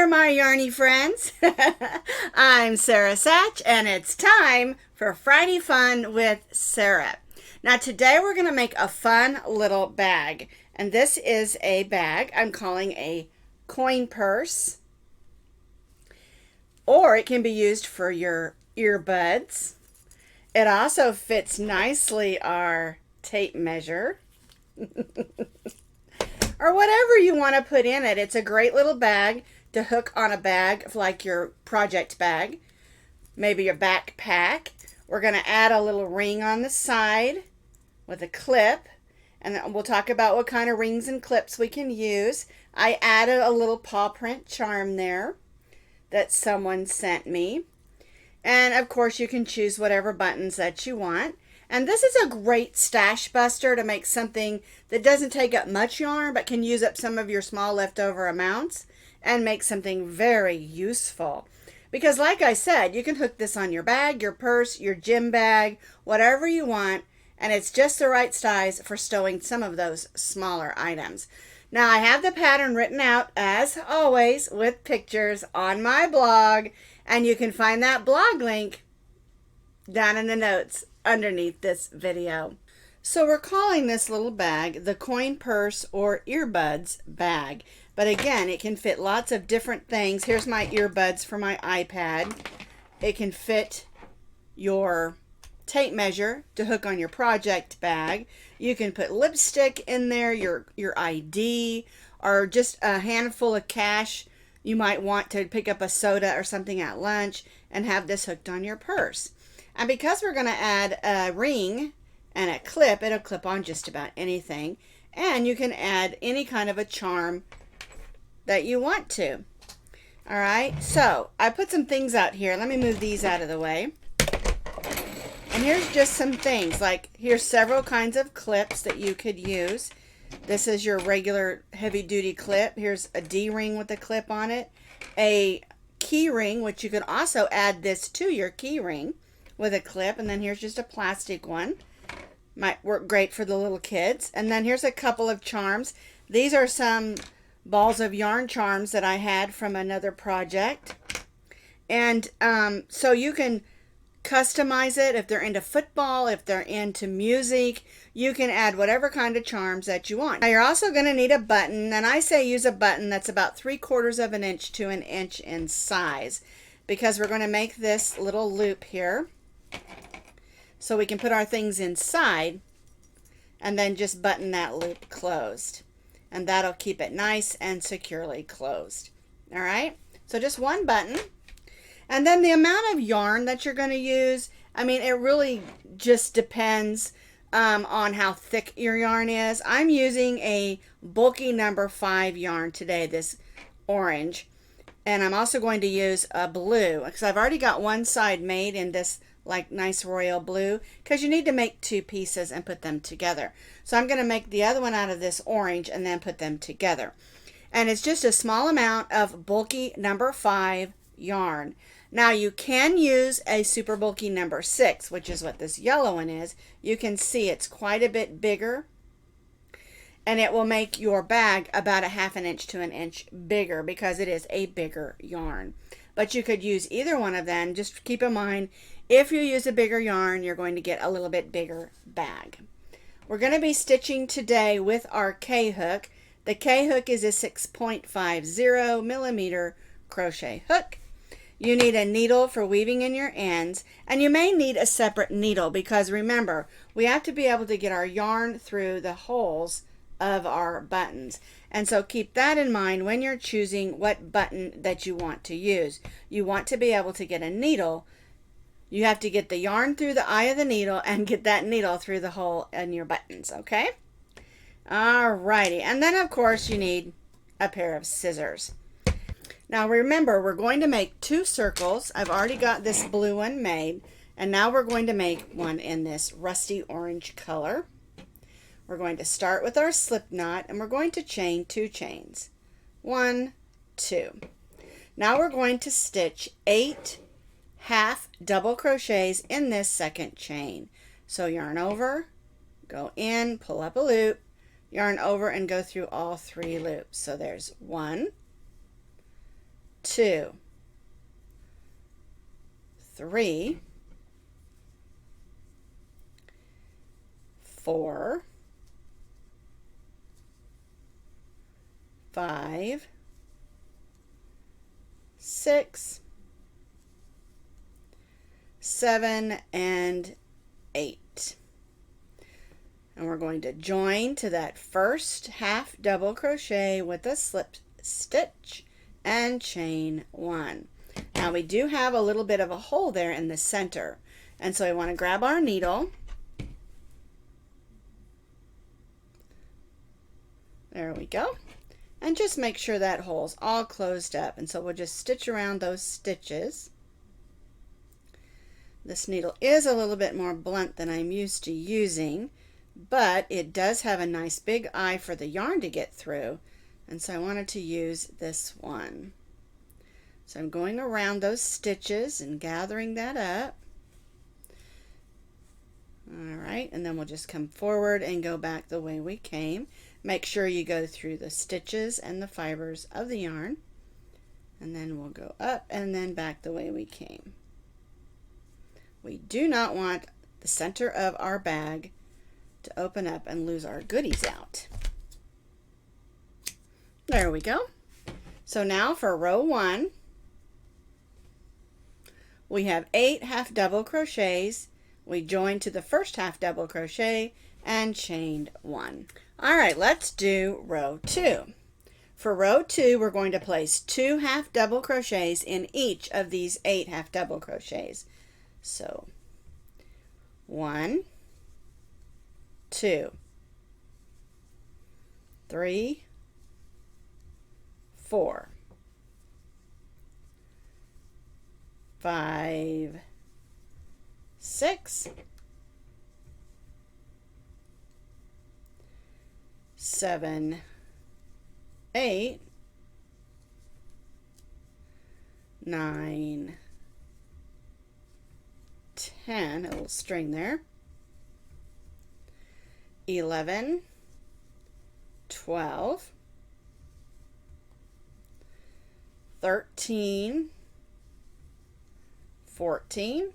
there, my yarny friends. I'm Sara Sach, and it's time for Friday Fun with Sara. Now, today we're going to make a fun little bag, and this is a bag I'm calling a coin purse, or it can be used for your earbuds. It also fits nicely our tape measure. Or whatever you want to put in it. It's a great little bag to hook on a bag like your project bag, maybe your backpack. We're going to add a little ring on the side with a clip, and we'll talk about what kind of rings and clips we can use. I added a little paw print charm there that someone sent me, and of course you can choose whatever buttons that you want. And this is a great stash buster to make something that doesn't take up much yarn but can use up some of your small leftover amounts and make something very useful. Because like I said, you can hook this on your bag, your purse, your gym bag, whatever you want, and it's just the right size for stowing some of those smaller items. Now I have the pattern written out as always with pictures on my blog, and you can find that blog link down in the notes underneath this video. So we're calling this little bag the coin purse or earbuds bag. But again, it can fit lots of different things. Here's my earbuds for my iPad. It can fit your tape measure to hook on your project bag. You can put lipstick in there, your ID, or just a handful of cash. You might want to pick up a soda or something at lunch and have this hooked on your purse. And because we're going to add a ring and a clip, it'll clip on just about anything. And you can add any kind of a charm that you want to. All right, so I put some things out here. Let me move these out of the way. And here's just some things. Like, here's several kinds of clips that you could use. This is your regular heavy-duty clip. Here's a D-ring with a clip on it. A key ring, which you could also add this to your key ring with a clip. And then here's just a plastic one. Might work great for the little kids. And then here's a couple of charms. These are some balls of yarn charms that I had from another project. And so you can customize it if they're into football, if they're into music. You can add whatever kind of charms that you want. Now you're also going to need a button, and I say use a button that's about 3/4 of an inch to an inch in size, because we're going to make this little loop here so we can put our things inside and then just button that loop closed, and that'll keep it nice and securely closed. All right, so just one button. And then the amount of yarn that you're going to use, I mean, it really just depends on how thick your yarn is. I'm using a bulky number 5 yarn today, this orange. And I'm also going to use a blue, because I've already got one side made in this like nice royal blue, because you need to make 2 pieces and put them together. So I'm going to make the other one out of this orange and then put them together. And it's just a small amount of bulky number 5 yarn. Now you can use a super bulky number 6, which is what this yellow one is. You can see it's quite a bit bigger, and it will make your bag about a 1/2 inch to an inch bigger because it is a bigger yarn. But you could use either one of them. Just keep in mind, if you use a bigger yarn, you're going to get a little bit bigger bag. We're going to be stitching today with our K-hook. The K-hook is a 6.50 millimeter crochet hook. You need a needle for weaving in your ends, and you may need a separate needle because remember, we have to be able to get our yarn through the holes of our buttons. And so keep that in mind when you're choosing what button that you want to use. You want to be able to get a needle. You have to get the yarn through the eye of the needle and get that needle through the hole in your buttons, okay? Alrighty, and then of course you need a pair of scissors. Now remember, we're going to make 2 circles. I've already got this blue one made, and now we're going to make one in this rusty orange color. We're going to start with our slip knot, and we're going to chain 2 chains. 1, 2. Now we're going to stitch 8 half double crochets in this second chain. So yarn over, go in, pull up a loop, yarn over, and go through all 3 loops. So there's 1, 2, 3, 4, 5, 6, 7, and 8. And we're going to join to that first half double crochet with a slip stitch and chain 1. Now we do have a little bit of a hole there in the center, and so we want to grab our needle. There we go. And just make sure that hole's all closed up, and so we'll just stitch around those stitches. This needle is a little bit more blunt than I'm used to using, but it does have a nice big eye for the yarn to get through, and so I wanted to use this one. So I'm going around those stitches and gathering that up. Alright, and then we'll just come forward and go back the way we came. Make sure you go through the stitches and the fibers of the yarn, and then we'll go up and then back the way we came. We do not want the center of our bag to open up and lose our goodies out. There we go. So now for row 1, we have 8 half double crochets. We join to the first half double crochet and chained 1. All right, let's do row 2. For row 2, we're going to place 2 half double crochets in each of these 8 half double crochets. So 1, 2, 3, 4, 5, 6, 7, 8, 9, 10, a little string there, 11, 12, 13, 14,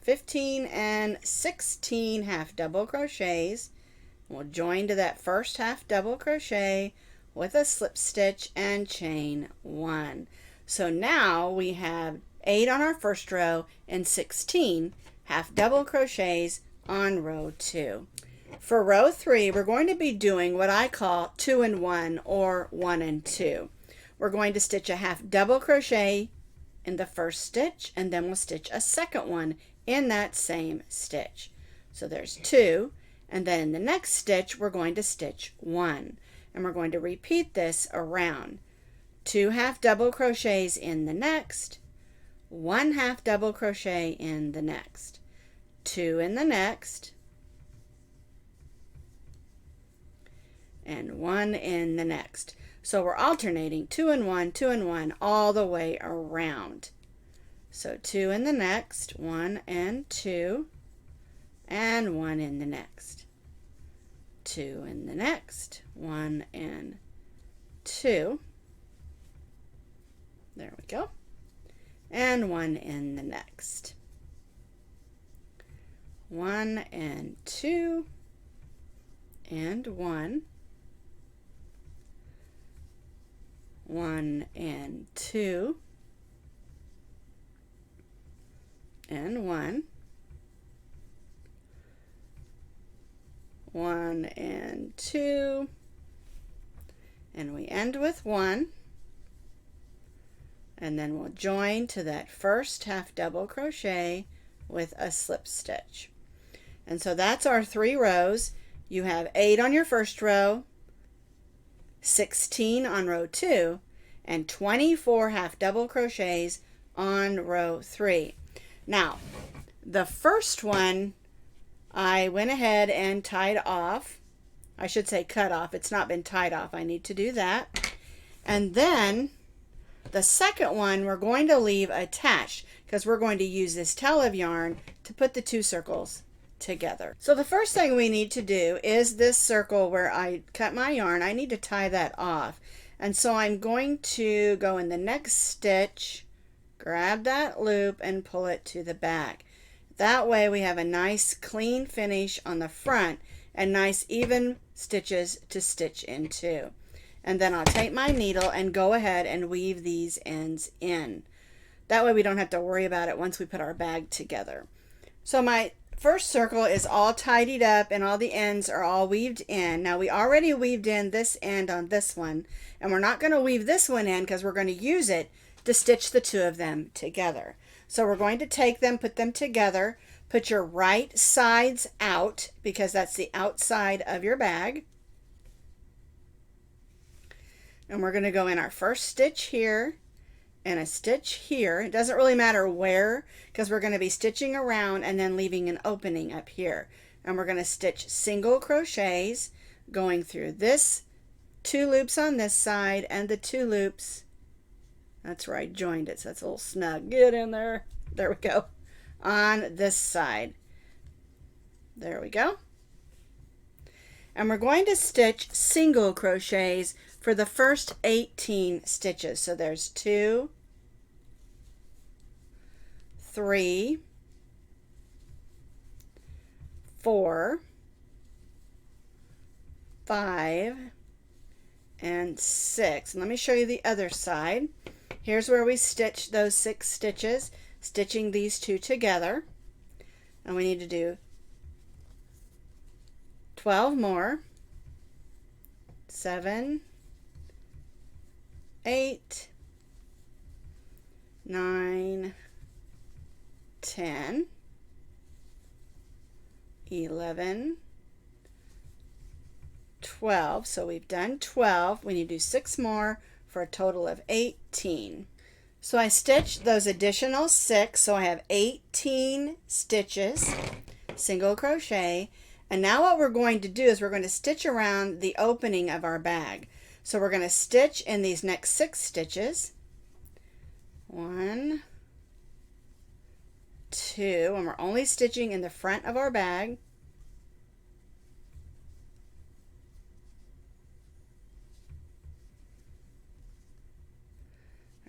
15, and 16 half double crochets. We'll join to that first half double crochet with a slip stitch and chain 1. So now we have 8 on our first row and 16 half double crochets on row 2. For row 3, we're going to be doing what I call 2 and 1 or 1 and 2. We're going to stitch a half double crochet in the first stitch, and then we'll stitch a second one in that same stitch. So there's 2, and then in the next stitch we're going to stitch 1, and we're going to repeat this around. 2 half double crochets in the next, 1 half double crochet in the next, 2 in the next, and 1 in the next. So we're alternating 2 and 1, 2 and 1 all the way around. So 2 in the next, 1 and 2, and 1 in the next, 2 in the next, 1 and 2, there we go, and 1 in the next, 1 and 2, and 1, 1 and 2, and 1, 1 and 2, and we end with 1, and then we'll join to that first half double crochet with a slip stitch. And so that's our 3 rows. You have 8 on your first row, 16 on row 2, and 24 half double crochets on row 3. Now, the first one I went ahead and tied off. I should say cut off. It's not been tied off. I need to do that. And then the second one we're going to leave attached because we're going to use this tail of yarn to put the 2 circles together. So the first thing we need to do is this circle where I cut my yarn. I need to tie that off. And so I'm going to go in the next stitch, grab that loop and pull it to the back. That way we have a nice clean finish on the front and nice even stitches to stitch into. And then I'll take my needle and go ahead and weave these ends in. That way we don't have to worry about it once we put our bag together. So my first circle is all tidied up and all the ends are all weaved in. Now we already weaved in this end on this one, and we're not going to weave this one in because we're going to use it to stitch the two of them together. So we're going to take them, put them together, put your right sides out because that's the outside of your bag. And we're going to go in our first stitch here and a stitch here. It doesn't really matter where because we're going to be stitching around and then leaving an opening up here. And we're going to stitch single crochets going through this 2 loops on this side and the 2 loops. That's where I joined it, so that's a little snug. Get in there. There we go. On this side. There we go. And we're going to stitch single crochets for the first 18 stitches. So there's 2, 3, 4, 5, and 6. And let me show you the other side. Here's where we stitch those 6 stitches, stitching these 2 together. And we need to do 12 more. 7, 8, 9, 10, 11, 12. So we've done 12. We need to do 6 more for a total of 18. So I stitched those additional 6, so I have 18 stitches, single crochet. And now what we're going to do is we're going to stitch around the opening of our bag. So we're going to stitch in these next 6 stitches. 1, 2, and we're only stitching in the front of our bag.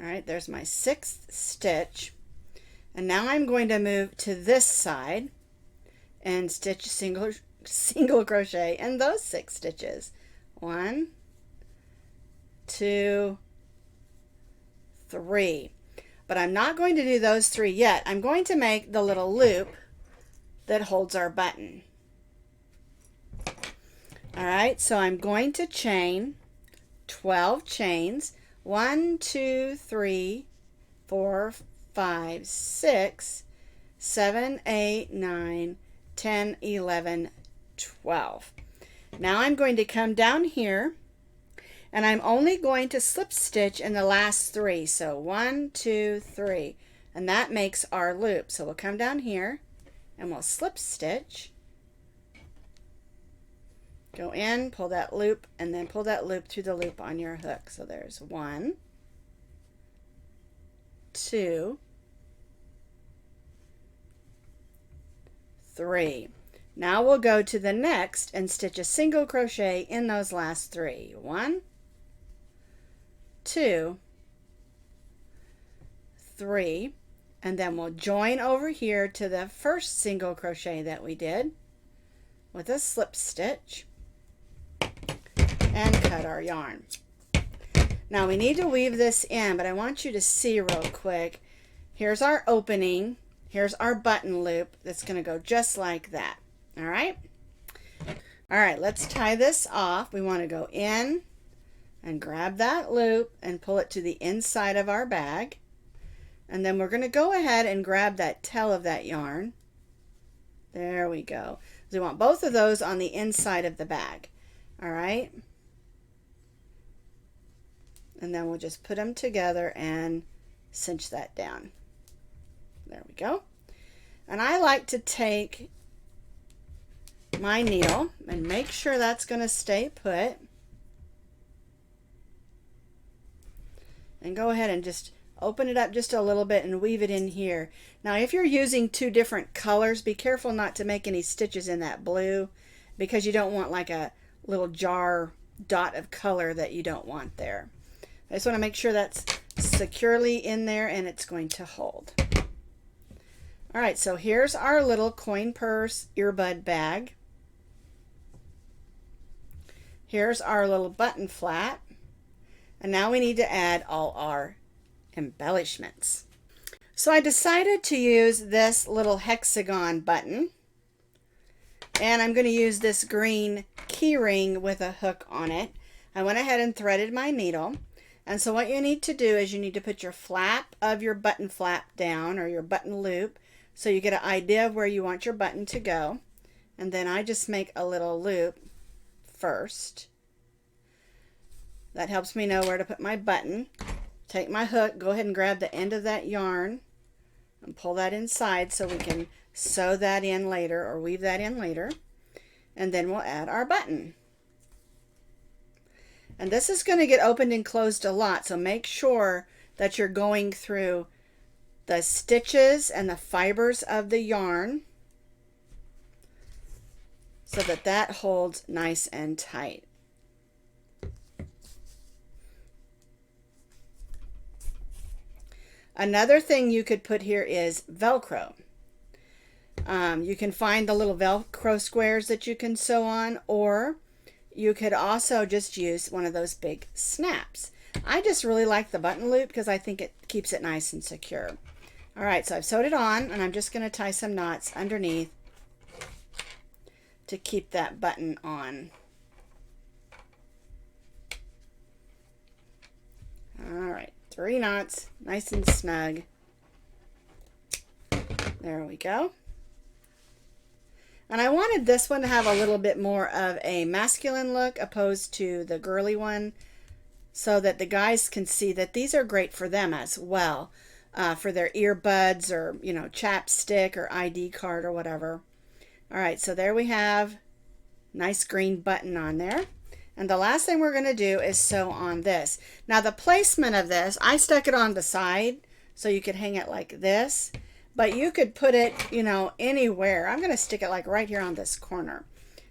All right, there's my 6th stitch. And now I'm going to move to this side and stitch single crochet in those 6 stitches. 1, 2, 3. But I'm not going to do those 3 yet. I'm going to make the little loop that holds our button. All right, so I'm going to chain 12 chains. 1, 2, 3, 4, 5, 6, 7, 8, 9, 10, 11, 12. Now I'm going to come down here and I'm only going to slip stitch in the last 3. So 1, 2, 3, and that makes our loop. So we'll come down here and we'll slip stitch, go in, pull that loop, and then pull that loop through the loop on your hook. So there's 1, 2, 3. Now we'll go to the next and stitch a single crochet in those last 3. 1, 2, 3, and then we'll join over here to the first single crochet that we did with a slip stitch and cut our yarn. Now we need to weave this in, but I want you to see real quick. Here's our opening. Here's our button loop that's going to go just like that. All right? All right, let's tie this off. We want to go in and grab that loop and pull it to the inside of our bag. And then we're going to go ahead and grab that tail of that yarn. There we go. So we want both of those on the inside of the bag. All right? And then we'll just put them together and cinch that down. There we go. And I like to take my needle and make sure that's going to stay put. And go ahead and just open it up just a little bit and weave it in here. Now if you're using 2 different colors, be careful not to make any stitches in that blue because you don't want like a little jar dot of color that you don't want there. I just want to make sure that's securely in there and it's going to hold. All right, so here's our little coin purse earbud bag. Here's our little button flap. And now we need to add all our embellishments. So I decided to use this little hexagon button. And I'm going to use this green key ring with a hook on it. I went ahead and threaded my needle. And so what you need to do is you need to put your flap of your button flap down, or your button loop, so you get an idea of where you want your button to go. And then I just make a little loop first. That helps me know where to put my button. Take my hook, go ahead and grab the end of that yarn and pull that inside so we can sew that in later or weave that in later. And then we'll add our button. And this is going to get opened and closed a lot, so make sure that you're going through the stitches and the fibers of the yarn so that that holds nice and tight. Another thing you could put here is Velcro. You can find the little Velcro squares that you can sew on, or you could also just use one of those big snaps. I just really like the button loop because I think it keeps it nice and secure. All right, so I've sewed it on, and I'm just going to tie some knots underneath to keep that button on. All right, 3 knots, nice and snug. There we go. And I wanted this one to have a little bit more of a masculine look opposed to the girly one, so that the guys can see that these are great for them as well, for their earbuds or, you know, chapstick or ID card or whatever. All right, so there we have nice green button on there. And the last thing we're going to do is sew on this. Now the placement of this, I stuck it on the side so you could hang it like this. But you could put it, you know, anywhere. I'm going to stick it like right here on this corner.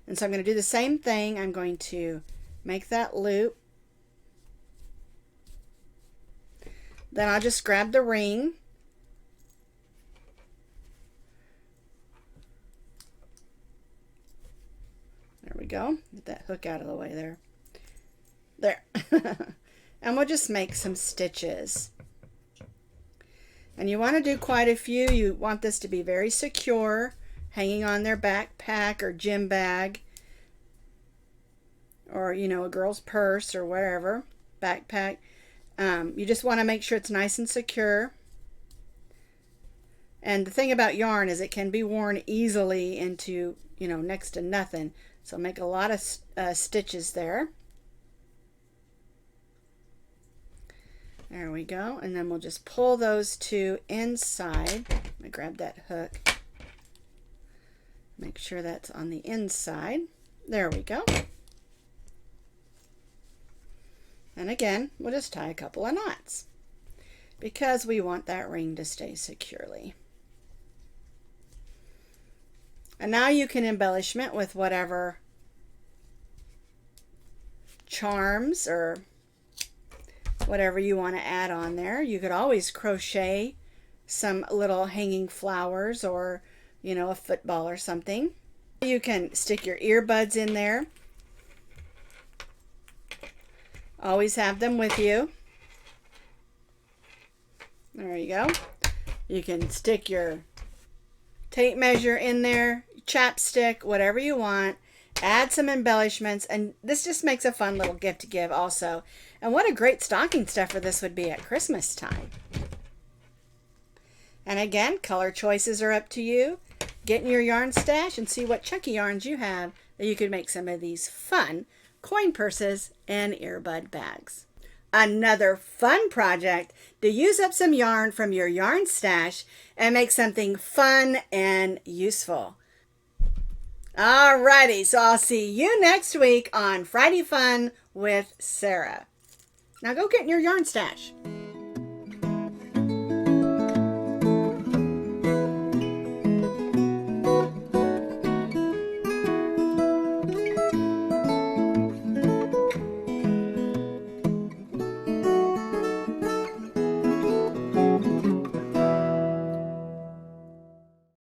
And so I'm going to do the same thing. I'm going to make that loop. Then I'll just grab the ring. There we go. Get that hook out of the way there. There. And we'll just make some stitches. And you want to do quite a few. You want this to be very secure, hanging on their backpack or gym bag, or, you know, a girl's purse or whatever, backpack. You just want to make sure it's nice and secure. And the thing about yarn is it can be worn easily into, you know, next to nothing. So make a lot of stitches there. There we go. And then we'll just pull those two inside. I grab that hook. Make sure that's on the inside. There we go. And again, we'll just tie a couple of knots because we want that ring to stay securely. And now you can embellishment with whatever charms or whatever you want to add on there. You could always crochet some little hanging flowers or, you know, a football or something. You can stick your earbuds in there. Always have them with you. There you go. You can stick your tape measure in there, chapstick, whatever you want. Add some embellishments, and this just makes a fun little gift to give also. And what a great stocking stuffer this would be at Christmas time. And again, color choices are up to you. Get in your yarn stash and see what chunky yarns you have that you could make some of these fun coin purses and earbud bags. Another fun project to use up some yarn from your yarn stash and make something fun and useful. Alrighty, so I'll see you next week on Friday Fun with Sara. Now go get in your yarn stash.